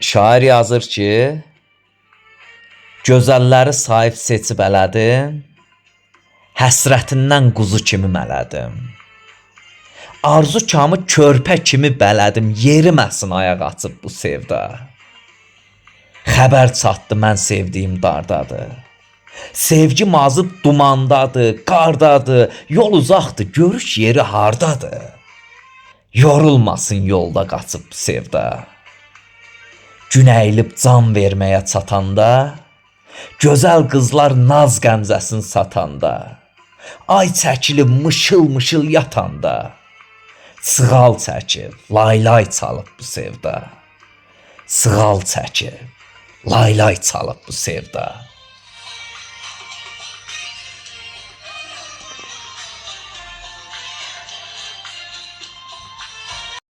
Şair yazır ki, gözəlləri sahib seçib elədim, həsrətindən quzu kimi mələdim. Arzu kamı körpə kimi bələdim, yeriməsin ayaq açıb bu sevda. Xəbər çatdı mən sevdiyim dardadır. Sevgi mazıb dumandadır, qardadır, yol uzaqdır, görüş yeri hardadır. Yorulmasın yolda qaçıb bu sevda. Gün əyilib can verməyə çatanda, gözəl qızlar naz qəmzəsin satanda, ay çəkilib mışıl-mışıl yatanda, sığal çəkib, laylay çalıb bu sevda. Sığal çəkib, laylay çalıb bu sevda.